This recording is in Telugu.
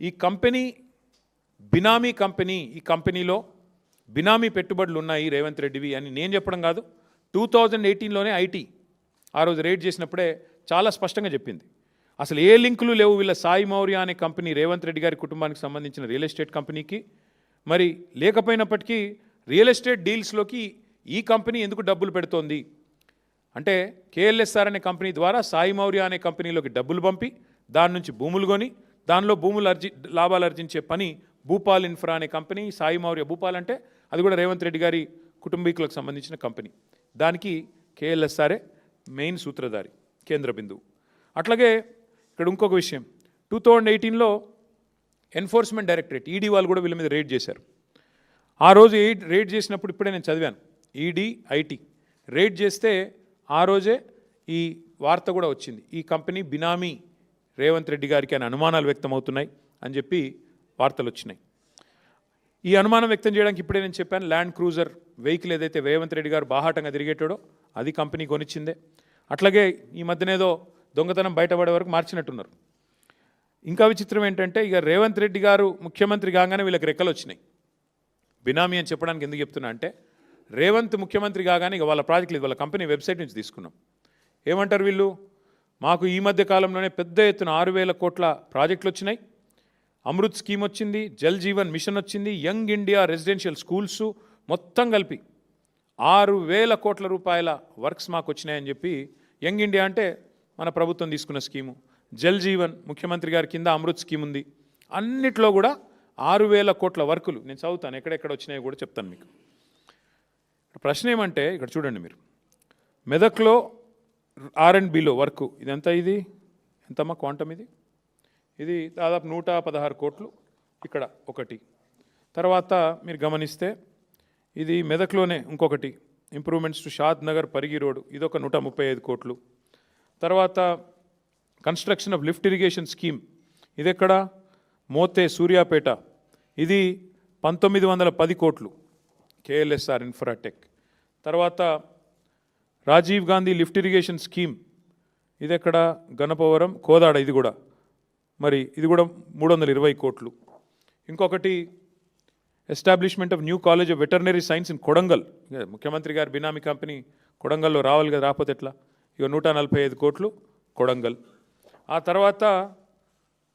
ఈ కంపెనీ బినామీ కంపెనీ, ఈ కంపెనీలో బినామీ పెట్టుబడులు ఉన్నాయి రేవంత్ రెడ్డివి అని నేను చెప్పడం కాదు. 2018లోనే ఐటీ ఆ రోజు రేట్ చేసినప్పుడే చాలా స్పష్టంగా చెప్పింది. అసలు ఏ లింకులు లేవు వీళ్ళ సాయి మౌర్య అనే కంపెనీ రేవంత్ రెడ్డి గారి కుటుంబానికి సంబంధించిన రియల్ ఎస్టేట్ కంపెనీకి. మరి లేకపోయినప్పటికీ రియల్ ఎస్టేట్ డీల్స్లోకి ఈ కంపెనీ ఎందుకు డబ్బులు పెడుతోంది అంటే కేఎల్ఎస్ఆర్ అనే కంపెనీ ద్వారా సాయి మౌర్య అనే కంపెనీలోకి డబ్బులు పంపి దాని నుంచి భూములు కొని దానిలో లాభాలు ఆర్జించే పని భూపాల్ ఇన్ఫ్రా అనే కంపెనీ. సాయి మౌర్య భూపాల్ అంటే అది కూడా రేవంత్ రెడ్డి గారి కుటుంబీకులకు సంబంధించిన కంపెనీ. దానికి కేఎల్ఎస్ఆర్ఏ మెయిన్ సూత్రధారి, కేంద్ర బిందువు. అట్లాగే ఇక్కడ ఇంకొక విషయం, 2018లో ఎన్ఫోర్స్మెంట్ డైరెక్టరేట్ ఈడీ వాళ్ళు కూడా వీళ్ళ మీద రేడ్ చేశారు. ఆ రోజు రేడ్ చేసినప్పుడు ఇప్పుడే నేను చదివాను, ఈడీ ఐటీ రేడ్ చేస్తే ఆ రోజే ఈ వార్త కూడా వచ్చింది, ఈ కంపెనీ బినామీ రేవంత్ రెడ్డి గారికి అని అనుమానాలు వ్యక్తమవుతున్నాయి అని చెప్పి వార్తలు వచ్చినాయి. ఈ అనుమానం వ్యక్తం చేయడానికి ఇప్పుడే నేను చెప్పాను, ల్యాండ్ క్రూజర్ వెహికల్ ఏదైతే రేవంత్ రెడ్డి గారు బాహాటంగా తిరిగేటాడో అది కంపెనీ కొనిచ్చిందే. అట్లాగే ఈ మధ్యనేదో దొంగతనం బయటపడే వరకు మార్చినట్టున్నారు. ఇంకా విచిత్రం ఏంటంటే ఇక రేవంత్ రెడ్డి గారు ముఖ్యమంత్రి కాగానే వీళ్ళకి రెక్కలు వచ్చినాయి. బినామీ అని చెప్పడానికి ఎందుకు చెప్తున్నా అంటే రేవంత్ ముఖ్యమంత్రి కాగానే ఇక వాళ్ళ ప్రాజెక్టులు వాళ్ళ కంపెనీ వెబ్సైట్ నుంచి తీసుకున్నాం. ఏమంటారు వీళ్ళు, మాకు ఈ మధ్య కాలంలోనే పెద్ద ఎత్తున 6,000 కోట్ల ప్రాజెక్టులు వచ్చినాయి, అమృత్ స్కీమ్ వచ్చింది, జల్ జీవన్ మిషన్ వచ్చింది, యంగ్ ఇండియా రెసిడెన్షియల్ స్కూల్స్ మొత్తం కలిపి 6,000 కోట్ల రూపాయల వర్క్స్ మాకు వచ్చినాయని చెప్పి. యంగ్ ఇండియా అంటే మన ప్రభుత్వం తీసుకున్న స్కీము, జల్ జీవన్ ముఖ్యమంత్రి గారి కింద అమృత్ స్కీమ్ ఉంది. అన్నిట్లో కూడా 6,000 కోట్ల వర్కులు నేను చదువుతాను, ఎక్కడెక్కడ వచ్చినాయో కూడా చెప్తాను మీకు. ప్రశ్న ఏమంటే ఇక్కడ చూడండి మీరు, మెదక్లో R&Bలో వర్క్ ఇదంతా, ఇది ఎంతమ్మా క్వాంటమ్, ఇది దాదాపు 116 కోట్లు ఇక్కడ ఒకటి. తర్వాత మీరు గమనిస్తే ఇది మెదక్లోనే ఇంకొకటి, improvements to Shad Nagar Parigi road, ఇదొక 135 కోట్లు. తర్వాత construction of lift irrigation scheme, ఇది ఎక్కడ, మోతే సూర్యాపేట, ఇది 1910 కోట్లు కేఎల్ఎస్ఆర్ ఇన్ఫ్రాటెక్. తర్వాత Rajiv Gandhi lift irrigation scheme, ఇది ఎక్కడ, గణపవరం కోదాడ, ఇది కూడా మరి ఇది కూడా 320 కోట్లు. ఇంకొకటి establishment of new college of veterinary science in Kodangal, ముఖ్యమంత్రి గారి బినామీ కంపెనీ కొడంగల్లో రావాలి కదా, రాకపోతే ఎట్లా, ఇక 145 కోట్లు కొడంగల్. ఆ తర్వాత